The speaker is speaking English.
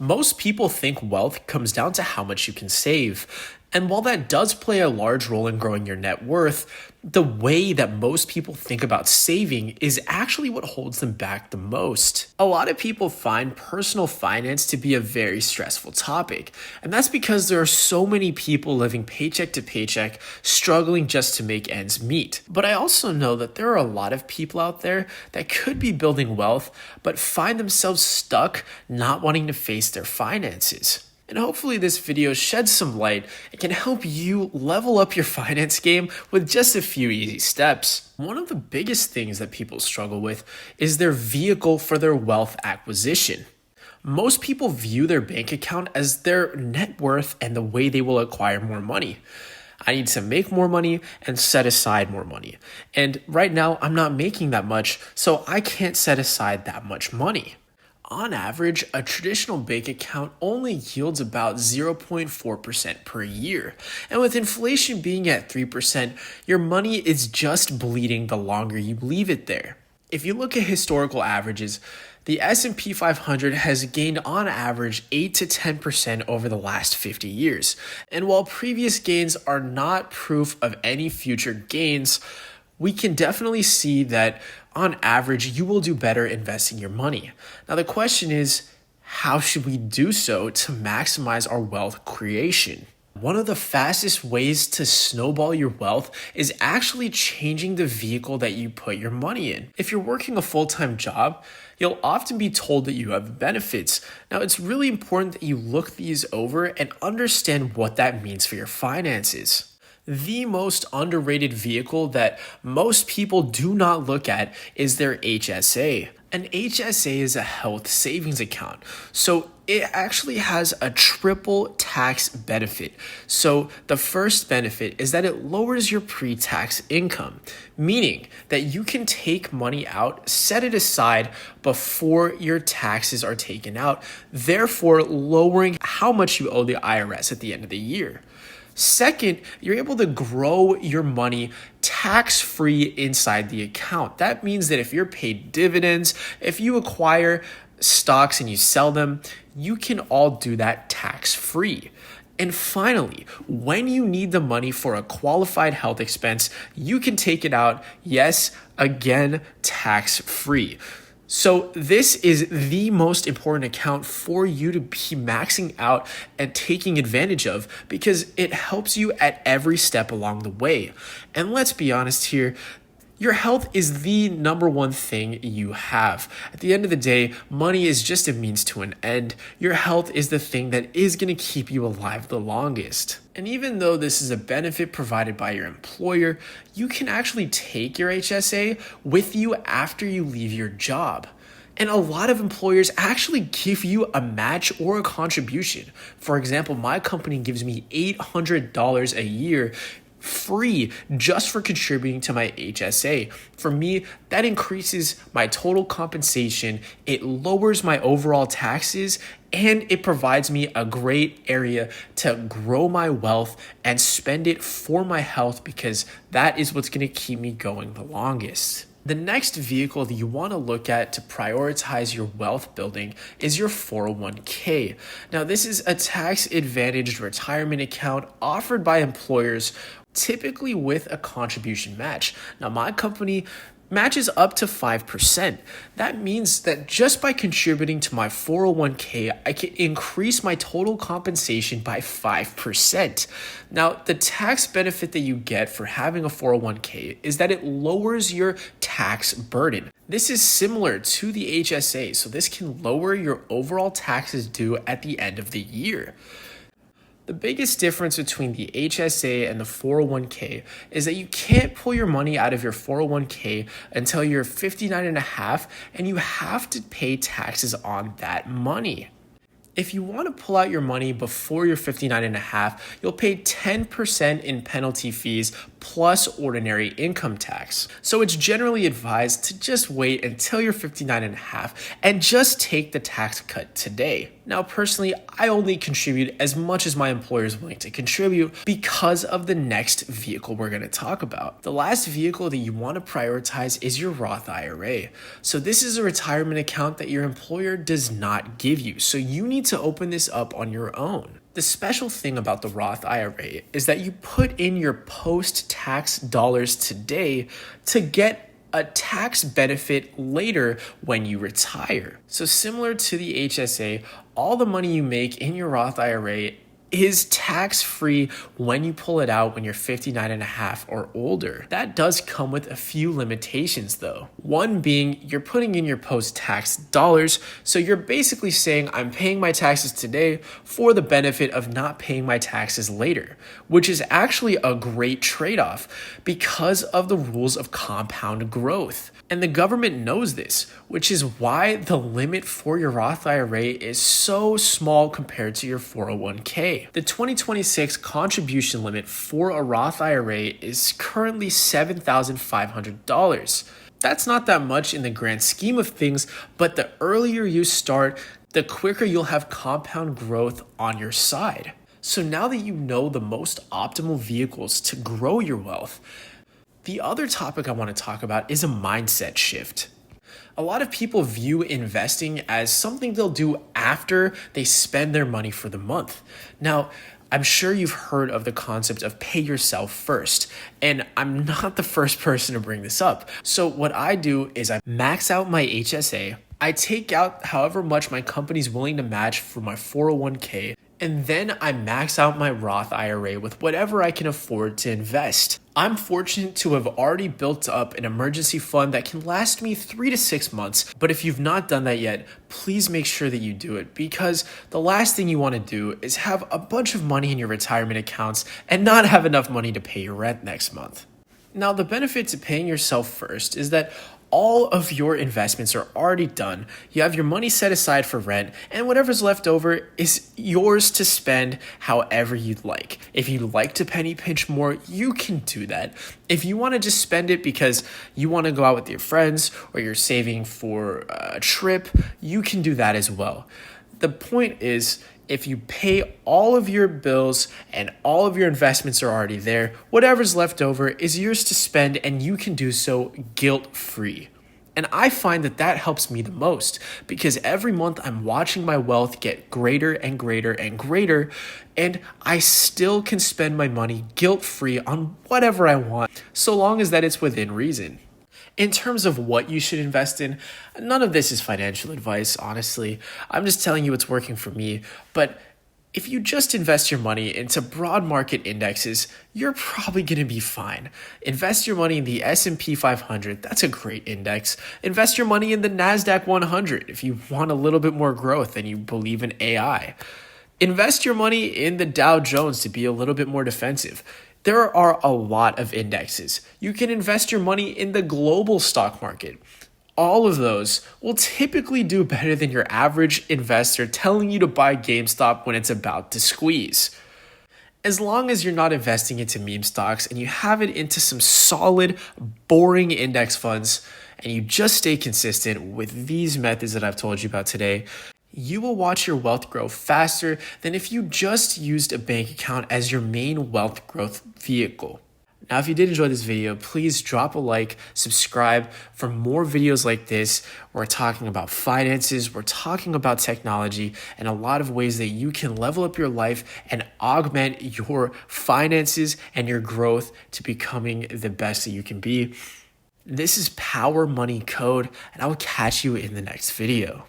Most people think wealth comes down to how much you can save. And while that does play a large role in growing your net worth, the way that most people think about saving is actually what holds them back the most. A lot of people find personal finance to be a very stressful topic, and that's because there are so many people living paycheck to paycheck, struggling just to make ends meet. But I also know that there are a lot of people out there that could be building wealth, but find themselves stuck not wanting to face their finances. And hopefully this video sheds some light and can help you level up your finance game with just a few easy steps. One of the biggest things that people struggle with is their vehicle for their wealth acquisition. Most people view their bank account as their net worth and the way they will acquire more money. I need to make more money and set aside more money. And right now I'm not making that much, so I can't set aside that much money. On average, a traditional bank account only yields about 0.4% per year. And with inflation being at 3%, your money is just bleeding the longer you leave it there. If you look at historical averages, the S&P 500 has gained on average 8 to 10% over the last 50 years. And while previous gains are not proof of any future gains, we can definitely see that on average, you will do better investing your money. Now, the question is, how should we do so to maximize our wealth creation? One of the fastest ways to snowball your wealth is actually changing the vehicle that you put your money in. If you're working a full-time job, you'll often be told that you have benefits. Now, it's really important that you look these over and understand what that means for your finances. The most underrated vehicle that most people do not look at is their HSA. An HSA is a health savings account, so it actually has a triple tax benefit. So the first benefit is that it lowers your pre-tax income, meaning that you can take money out, set it aside before your taxes are taken out, therefore lowering how much you owe the IRS at the end of the year. Second, you're able to grow your money tax-free inside the account. That means that if you're paid dividends, if you acquire stocks and you sell them, you can all do that tax-free. And finally, when you need the money for a qualified health expense, you can take it out, yes, again, tax-free. So this is the most important account for you to be maxing out and taking advantage of because it helps you at every step along the way. And let's be honest here, your health is the number one thing you have. At the end of the day, money is just a means to an end. Your health is the thing that is going to keep you alive the longest. And even though this is a benefit provided by your employer, you can actually take your HSA with you after you leave your job. And a lot of employers actually give you a match or a contribution. For example, my company gives me $800 a year free just for contributing to my HSA. For me, that increases my total compensation, it lowers my overall taxes, and it provides me a great area to grow my wealth and spend it for my health because that is what's going to keep me going the longest. The next vehicle that you want to look at to prioritize your wealth building is your 401k. Now, this is a tax-advantaged retirement account offered by employers, typically with a contribution match. Now, my company matches up to 5%. That means that just by contributing to my 401k, I can increase my total compensation by 5%. Now, the tax benefit that you get for having a 401k is that it lowers your tax burden. This is similar to the HSA, so this can lower your overall taxes due at the end of the year. The biggest difference between the HSA and the 401k is that you can't pull your money out of your 401k until you're 59 and a half, and you have to pay taxes on that money. If you want to pull out your money before you're 59 and a half, you'll pay 10% in penalty fees plus ordinary income tax. So it's generally advised to just wait until you're 59 and a half and just take the tax cut today. Now, personally, I only contribute as much as my employer is willing to contribute because of the next vehicle we're going to talk about. The last vehicle that you want to prioritize is your Roth IRA. So this is a retirement account that your employer does not give you. So you need to open this up on your own. The special thing about the Roth IRA is that you put in your post-tax dollars today to get a tax benefit later when you retire. So similar to the HSA, all the money you make in your Roth IRA is tax-free when you pull it out when you're 59 and a half or older. That does come with a few limitations though. One being you're putting in your post-tax dollars, so you're basically saying I'm paying my taxes today for the benefit of not paying my taxes later, which is actually a great trade-off because of the rules of compound growth. And the government knows this, which is why the limit for your Roth IRA is so small compared to your 401k. The 2026 contribution limit for a Roth IRA is currently $7,500. That's not that much in the grand scheme of things, but the earlier you start, the quicker you'll have compound growth on your side. So now that you know the most optimal vehicles to grow your wealth, the other topic I want to talk about is a mindset shift. A lot of people view investing as something they'll do after they spend their money for the month. Now, I'm sure you've heard of the concept of pay yourself first, and I'm not the first person to bring this up. So what I do is I max out my HSA, I take out however much my company's willing to match for my 401k, and then I max out my Roth IRA with whatever I can afford to invest. I'm fortunate to have already built up an emergency fund that can last me 3 to 6 months, but if you've not done that yet, please make sure that you do it because the last thing you want to do is have a bunch of money in your retirement accounts and not have enough money to pay your rent next month. Now, the benefit to paying yourself first is that all of your investments are already done. You have your money set aside for rent, and whatever's left over is yours to spend however you'd like. If you like to penny pinch more, you can do that. If you want to just spend it because you want to go out with your friends or you're saving for a trip, you can do that as well. The point is, if you pay all of your bills and all of your investments are already there, whatever's left over is yours to spend and you can do so guilt-free. And I find that that helps me the most because every month I'm watching my wealth get greater and greater and greater, and I still can spend my money guilt-free on whatever I want, so long as that it's within reason. In terms of what you should invest in, none of this is financial advice, honestly. I'm just telling you what's working for me. But if you just invest your money into broad market indexes, you're probably going to be fine. Invest your money in the S&P 500. That's a great index. Invest your money in the NASDAQ 100 if you want a little bit more growth and you believe in AI. Invest your money in the Dow Jones to be a little bit more defensive. There are a lot of indexes. You can invest your money in the global stock market. All of those will typically do better than your average investor telling you to buy GameStop when it's about to squeeze. As long as you're not investing into meme stocks and you have it into some solid, boring index funds, and you just stay consistent with these methods that I've told you about today, you will watch your wealth grow faster than if you just used a bank account as your main wealth growth vehicle. Now, if you did enjoy this video, please drop a like, subscribe for more videos like this. We're talking about finances, we're talking about technology, and a lot of ways that you can level up your life and augment your finances and your growth to becoming the best that you can be. This is Power Money Code, and I will catch you in the next video.